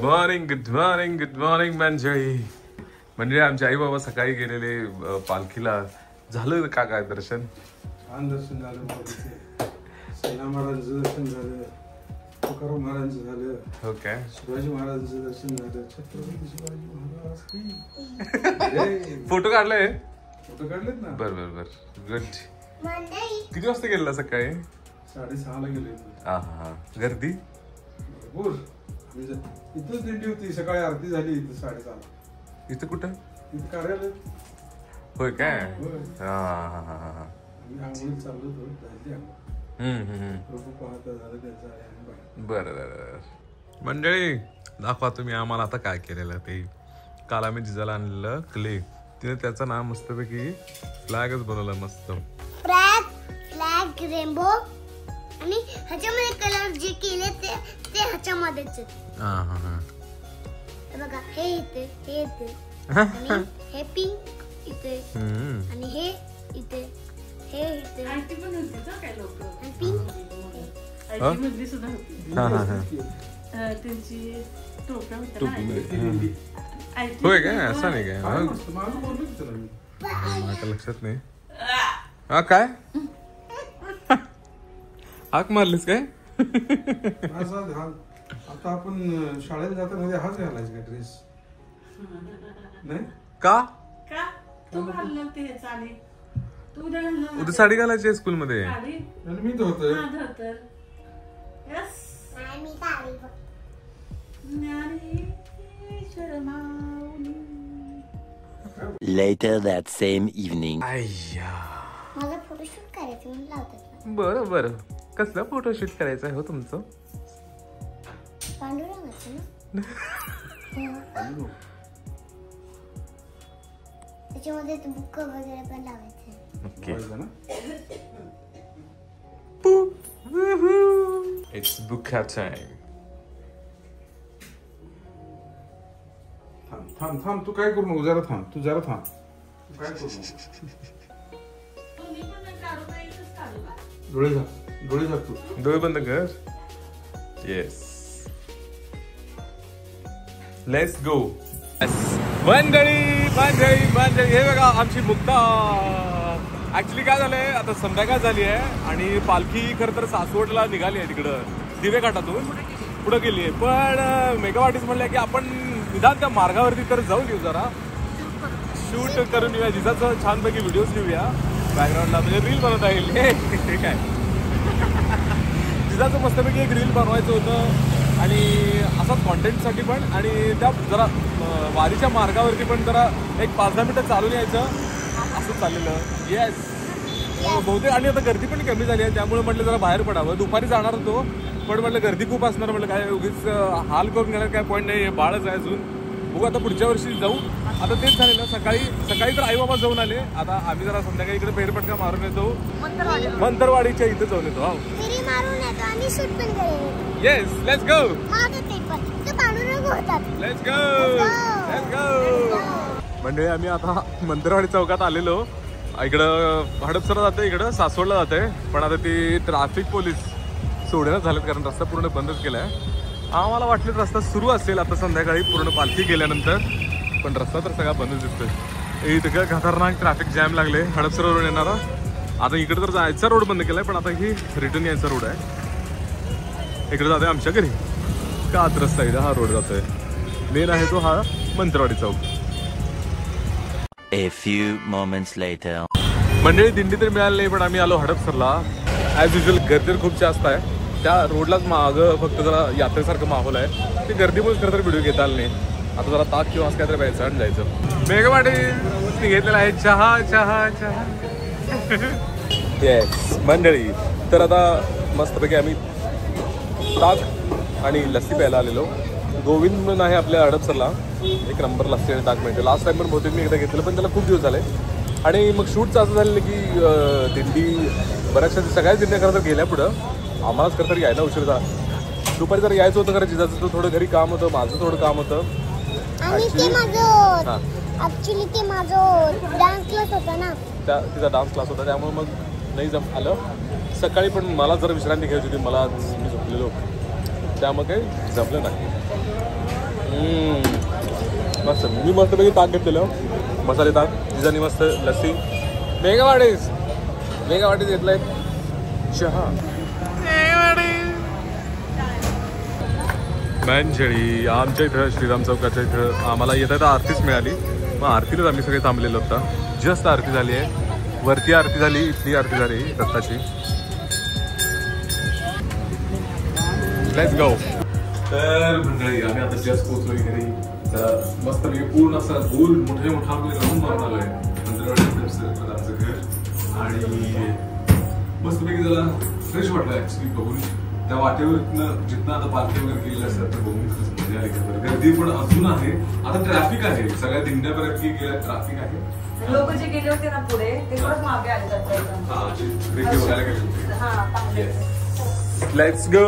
Morning म्हणजे आमचे आई बाबा सकाळी गेलेले पालखीला. झालं का काय दर्शन? छान दर्शन झालं. सेना महाराजांचं दर्शन झालं, तुकाराम महाराजांचं झालं. हो काय? शिवाजी महाराजांचं दर्शन झालं. छत्रपती शिवाजी महाराज फोटो काढलाय? फोटो काढलेत ना. बर गुड. किती वाजता गेलेला सकाळी? 6:30ला गेले. हा गर्दी भरपूर. इथंच दिंडी होती, सकाळी आरती झाली इथं 6:30ला. इथं कुठं? इथं कार्यालय. होय काय? हा. आम्ही आंघोळीत चाललो होतो, झाली आंघोळ. प्रभू पाहता झालं त्यांचं. बरं मंडळी, दाखवा तुम्ही आम्हाला आता काय केलेलं ते. काल आम्ही जिजाला आणलेलं क्ले, तिने त्याचं नाव मस्तपैकी फ्लॅगच बनवला. मस्त फ्लॅग रेनबो. आणि ह्याच्यामध्ये कलर जे केले ते ह्याच्यामध्येच. बघा, हे इथे, हे इथे, आणि हे पिंक इथे, आणि हे इथे, हे इथे. आयटी पण होती ना काय लोक, आणि पिंक आयटी मधली सुद्धा होती. त्यांची टोप्या होत्या ना. होय काय? असं नाही काय? माझ्या लक्षात नाही. हा काय हाक मारलीस काय? आता आपण शाळेत जाताना हाच घालायचा का ड्रेस? नाही का? उद्या साडी घालायची स्कूल मध्ये. मी धोतर. Later that same evening. मला फोटोशूट करायचं म्हणून लावतात. बरं कसला फोटोशूट करायचं आहे हो तुमचं? पांडुरंगाचं ना. त्याच्यामध्ये बुक वगैरे पण लावायचं. It's book time. थांब तू काय करू नको. जरा थांब. तू काय करू नको. डोळे झाक तू. डोळे बंद कर. Yes, let's go. मंडळी हे बघा आमची मुक्ता. ऍक्च्युली काय झालंय, आता संध्याकाळ झाली आहे आणि पालखी खरं तर सासवडला निघाली आहे. तिकडं दिवे घाटातून पुढे गेली आहे. पण मेगावाटीस म्हणलं की आपण निदान त्या मार्गावरती तर जाऊन येऊ, जरा शूट करून येऊया. जिजाचं छानपैकी व्हिडिओज घेऊया बॅकग्राऊंडला, म्हणजे रील बनवता येईल. हे काय जिजाचं मस्तपैकी एक रील बनवायचं होतं, आणि असाच कॉन्टेंटसाठी पण, आणि त्या जरा वारीच्या मार्गावरती पण जरा एक 5-10 मिनिटं चालून यायचं असं चाललेलं. येस, बहुतेक. आणि आता गर्दी पण कमी झाली आहे, त्यामुळे म्हटलं जरा बाहेर पडावं. दुपारी जाणार होतो, पण म्हटलं गर्दी खूप असणार, म्हटलं काय उगीच हाल करून घेणार काय पॉईंट नाही. बाळच आहे अजून. बघू आता पुढच्या वर्षी जाऊ. आता तेच झालेलं, सकाळी तर आई बाबा जाऊन आले. आता आम्ही जरा संध्याकाळी इकडे फेरफटका मारून येतो. मंतरवाडीच्या इथे जाऊन येतो. Yes, let's go. म्हणजे आम्ही आता मंतरवाडी चौकात आलेलो. इकडं हडपसरला जाते, इकडं सासवडला जाते. पण आता ती ट्रॅफिक पोलीस सोडण्यात झालेत, कारण रस्ता पूर्ण बंदच केलाय. आम्हाला वाटलं रस्ता सुरू असेल आता संध्याकाळी पूर्ण पालखी गेल्यानंतर, पण रस्ता तर सगळा बंदच दिसतोय. इतकं खतरनाक ट्रॅफिक जॅम लागले हडपसरवरून येणारा. आता इकडे तर जायचा रोड बंद केलाय, पण आता ही रिटर्न यायचा रोड आहे. इकडे जातोय आमच्या घरी. कात्रज साईड हा रोड जातोय. मेन आहे तो हा मंतरवाडी चौक. A few moments later. मंडळी दिंडी तर मिळाली नाही, पण आम्ही आलो हडपसरला. ॲज युजल गर्दी खूप जास्त आहे. त्या रोडलाच मागं फक्त जरा यात्रेसारखं माहोल आहे. ती गर्दीमुळे खरं तर व्हिडिओ घेता आला नाही. आता जरा ताक किंवा असं काहीतरी प्यायचं आणि जायचं. मेघवाडी घेतलेला आहे चहा. येस मंडळी, तर आता मस्तपैकी आम्ही ताक आणि लस्सी प्यायला आलेलो. गोविंद म्हणून आहे आपल्या हडपसरला, एक नंबर लस्सी आणि ताक मिळते. लास्ट टाइम पण बहुतेक मी एकदा घेतलं, पण त्याला खूप दिवस झाले. आणि मग शूटचं असं झालेलं की दिंडी बऱ्याचशा सगळ्याच दिंड्या खरं तर गेल्या पुढं. आम्हालाच खरं तर यायला उशीर झाला. दुपारी जर यायचं होतं खरं, जिजाचं तर थोडं घरी काम होतं, माझं थोडं काम होतं. ऍक्च्युली ते माझं डान्स क्लास होता ना, तिचा डान्स क्लास होता, त्यामुळे मग नाही आलं. सकाळी पण मला जरा विश्रांती घ्यायची होती, मला मी झोपलेलो, त्यामुळे काही जमलं नाही. मस्त. मी मस्तपैकी ताक घेतलेलं, मसाले ताक. जिजानी मस्त लस्सी. मेगा वाडीज घेतलाय. चहा मंचळी. आमच्या इथं श्रीराम चौकाच्या इथं आम्हाला येता येता आरतीच मिळाली. मग आरतीलाच आम्ही सगळे थांबलेलो होता. जस्ट आरती झाली आहे. वरती आरती झाली, इथली आरती झाली दत्ताची. Let's go. तर मंडळी आम्ही आता जस्ट पोहोचलोय घरी. तर मस्त पूर्ण असा गोल मोठा राऊंड मारून आलोय आमचं घर. आणि मस्तपैकी जरा फ्रेश वाटलं ऍक्च्युली बघून. त्या वाटेवर जिथनं आता पार्किंग वगैरे केलेलं असतं तर बघून मजा आली. गर्दी पण अजून आहे. आता ट्रॅफिक आहे, सगळ्या दिंड्यापर्यंत गेल्या ट्रॅफिक आहे. लोक जे गेले होते ना पुढे ते थोडंच मागे आले. बघायला गेले. Let's go.